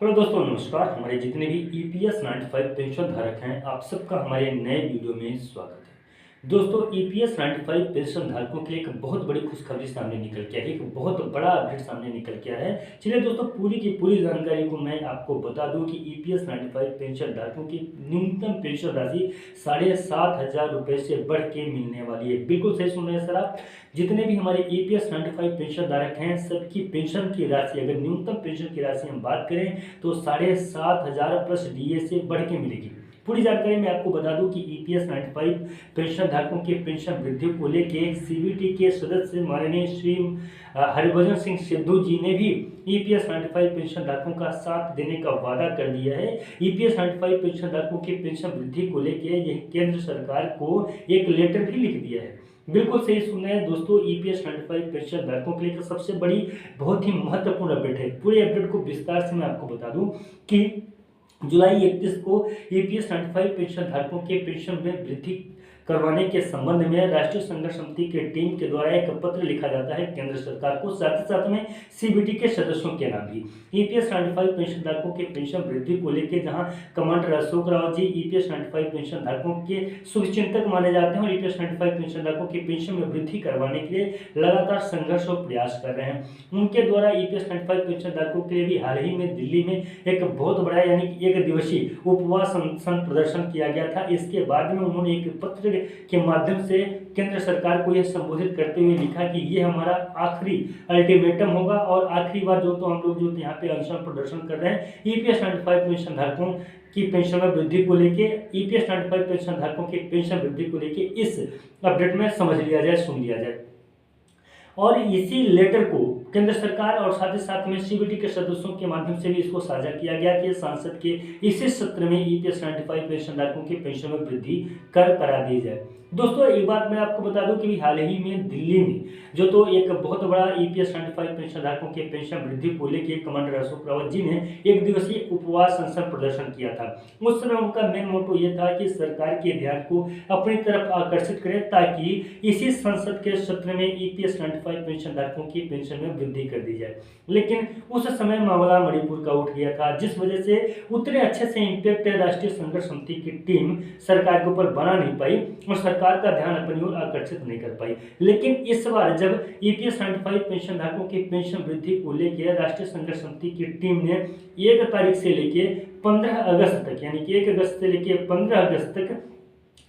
Hello दोस्तों, नमस्कार। हमारे जितने भी ईपीएस 95 पेंशन धारक हैं, आप सबका हमारे नए वीडियो में स्वागत है। दोस्तों, ईपीएस 95 पेंशन धारकों के लिए एक बहुत बड़ी खुशखबरी सामने निकल के आई है, एक बहुत बड़ा अपडेट सामने निकल के आया है। चलिए दोस्तों, पूरी की पूरी जानकारी को मैं आपको बता दूं कि ईपीएस 95 पेंशन धारकों की न्यूनतम पेंशन राशि 7,500 रुपये से बढ़ के मिलने वाली है। बिल्कुल सही सुन रहे हैं सर आप। जितने भी हमारे ईपीएस 95 पेंशन धारक हैं, सबकी पेंशन की राशि, अगर न्यूनतम पेंशन की राशि हम बात करें तो 7,500 प्लस डीए से बढ़ के मिलेगी। पूरी जानकारी मैं आपको बता दूं कि ईपीएस 95 पेंशन धारकों के पेंशन वृद्धि को लेकर सीबीटी के सदस्य माननीय श्री हरिभजन सिंह सिद्धू जी ने भी ईपीएस 95 पेंशन धारकों का साथ देने का वादा कर दिया है। ईपीएस 95 पेंशन धारकों की पेंशन वृद्धि को लेकर यह केंद्र सरकार को एक लेटर भी लिख दिया है। बिल्कुल सही सुन रहे हैं दोस्तों, ईपीएस 95 पेंशन धारकों के लिए सबसे बड़ी बहुत ही महत्वपूर्ण अपडेट है। पूरे अपडेट को विस्तार से मैं आपको बता दूं कि जुलाई 31 को ईपीएस 95 पेंशन धारकों के पेंशन में वृद्धि करवाने के संबंध में राष्ट्रीय संघर्ष समिति की टीम के द्वारा एक पत्र लिखा जाता है केंद्र सरकार को, साथ ही साथ में सीबीटी के सदस्यों के नाम भी। ईपीएस 95 पेंशन धारकों के पेंशन वृद्धि को लेकर जहां commander Ashok Rawat ji EPS 95 pension धारकों के शुभचिंतक माने जाते हैं और ईपीएस 95 पेंशन धारकों के पेंशन में वृद्धि करवाने के लिए लगातार संघर्ष और प्रयास कर रहे हैं। उनके द्वारा ईपीएस 95 पेंशन धारकों के लिए भी हाल ही में दिल्ली में एक बहुत बड़ा यानी कि 1 दिवसीय उपवास अनशन प्रदर्शन किया गया था। इसके बाद में उन्होंने एक पत्र के माध्यम से केंद्र सरकार को यह संबोधित करते हुए लिखा कि ये हमारा आखिरी अल्टीमेटम होगा और आखिरी बार जो हम लोग यहाँ पे अनशन प्रदर्शन कर रहे हैं ईपीएस 95 पेंशन धारकों की पेंशन में वृद्धि को लेके, ईपीएस 95 पेंशन धारकों की पेंशन वृद्धि को लेके इस अपडेट में समझ लिया जाए, सुन लिया जाए। और इसी लेटर को केंद्र सरकार और साथ ही साथ में सीबीटी के सदस्यों के माध्यम से भी इसको साझा किया गया कि संसद के इसी सत्र में ईपीएस 95 पेंशन धारकों की पेंशन में वृद्धि करा दी जाए। दोस्तों, एक बात मैं आपको बता दूं कि हाल ही में दिल्ली में जो तो एक बहुत बड़ा ईपीएस 95 पेंशन धारकों के पेंशन वृद्धि को लेकर कमांडर अशोक रावत जी ने 1 दिवसीय उपवास अनशन प्रदर्शन किया था। उस समय उनका मेन मोटो ये था कि सरकार के ध्यान को अपनी तरफ आकर्षित करें ताकि इसी संसद के सत्र में ईपीएस 95 पेंशन धारकों की पेंशन में वृद्धि कर दी जाए। लेकिन उस समय मामला मणिपुर का उठ गया था, जिस वजह से उतने अच्छे से इम्पैक्ट राष्ट्रीय संघर्ष समिति की टीम सरकार के ऊपर बना नहीं पाई और सरकार का ध्यान अपनी ओर आकर्षित नहीं कर पाई। लेकिन इस बार जब ईपीएस 95 पेंशन धारकों की पेंशन वृद्धि को लेकर राष्ट्रीय संघर्ष समिति की टीम ने 1 तारीख से लेकर 15 अगस्त तक यानी कि 1 अगस्त से लेकर 15 अगस्त तक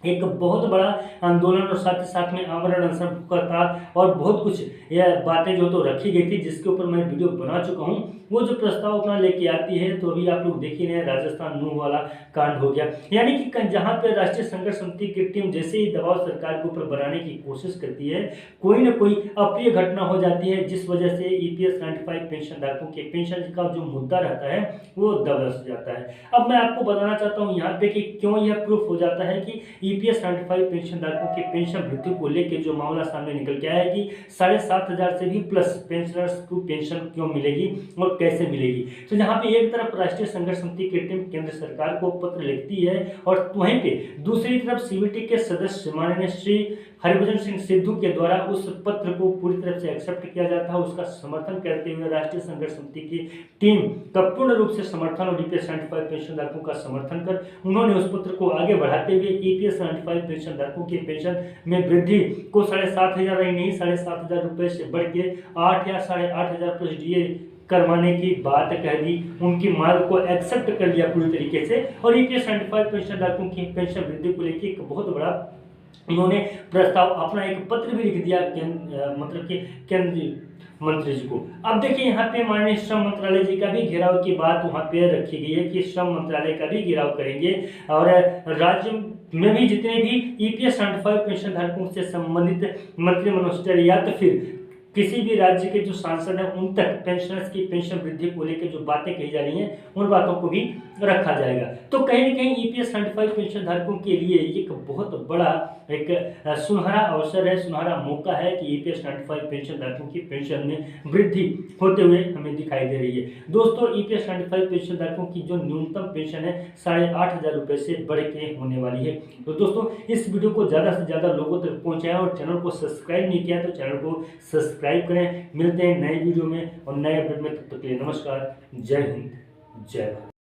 एक बहुत बड़ा आंदोलन और साथ ही साथ में आमरण अनशन हुआ था और बहुत कुछ यह बातें जो तो रखी गई थी जिसके ऊपर मैं वीडियो बना चुका हूं। वो जो प्रस्ताव अपना लेके आती है तो अभी आप लोग देख ही रहे हैं, राजस्थान नूह वाला कांड हो गया। यानी कि जहां पे राष्ट्रीय संघर्ष समिति की टीम जैसे ही दबाव सरकार के ऊपर बनाने की कोशिश करती है, कोई ना कोई अप्रिय घटना हो जाती है जिस वजह से ईपीएस 95 पेंशन धारकों के पेंशन का जो मुद्दा रहता है वो दबस जाता है। अब मैं आपको बताना चाहता हूँ यहाँ पे कि क्यों यह प्रूफ हो जाता है कि ईपीएस 95 पेंशन धारकों की पेंशन वृद्धि को लेकर जो मामला सामने निकल के आया है कि 7,500 से भी प्लस पेंशनर्स को पेंशन क्यों मिलेगी और कैसे मिलेगी। तो यहाँ पे एक तरफ राष्ट्रीय संघर्ष समिति की टीम केंद्र सरकार को पत्र लिखती है और वहीं पे दूसरी तरफ सीबीटी के सदस्य माननीय श्री हरिभजन सिंह सिद्धू के द्वारा उस पत्र को पूरी तरफ से एक्सेप्ट किया जाता है। उसका समर्थन करते हुए राष्ट्रीय संघर्ष समिति की टीम का पूर्ण रूप से समर्थन और ईपीएस 95 पेंशन धारकों का समर्थन कर उन्होंने उस पत्र को आगे बढ़ाते हुए ईपीएस 95 पेंशन धारकों की पेंशन में वृद्धि को 7,500 ही नहीं 7,500 रुपये से बढ़ के 8 या 8,500 प्लस डीए करवाने की बात कह दी। उनकी मांग को एक्सेप्ट कर लिया पूरी तरीके से और ईपीएस 95 पेंशन धारकों की पेंशन वृद्धि को लेकर एक बहुत बड़ा उन्होंने प्रस्ताव अपना एक पत्र भी लिख दिया मतलब कि केंद्रीय मंत्री जी को। अब देखिए यहाँ पे माननीय श्रम मंत्रालय जी का भी घेराव की बात वहाँ पे रखी गई है कि श्रम मंत्रालय का भी घेराव करेंगे और राज्य में भी जितने भी ईपीएस 95 पेंशन धारकों से संबंधित मंत्री मनोस्टर या तो फिर किसी भी राज्य के जो सांसद हैं उन तक पेंशनर्स की पेंशन वृद्धि को लेकर जो बातें कही जा रही हैं उन बातों को भी रखा जाएगा। तो कहीं ना कहीं ईपीएस 95 पेंशन धारकों के लिए एक बहुत बड़ा एक सुनहरा अवसर है, सुनहरा मौका है कि ईपीएस 95 पेंशन धारकों की पेंशन में वृद्धि होते हुए हमें दिखाई दे रही है। दोस्तों, ईपीएस 95 पेंशन धारकों की जो न्यूनतम पेंशन है 8,500 रुपये से बढ़ के होने वाली है। तो दोस्तों, इस वीडियो को ज़्यादा से ज़्यादा लोगों तक पहुँचाएं और चैनल को सब्सक्राइब नहीं किया तो चैनल को सब्सक्राइब करें। मिलते हैं नए वीडियो में और नए अपडेट में, तब तक के लिए नमस्कार, जय हिंद। जय भारत।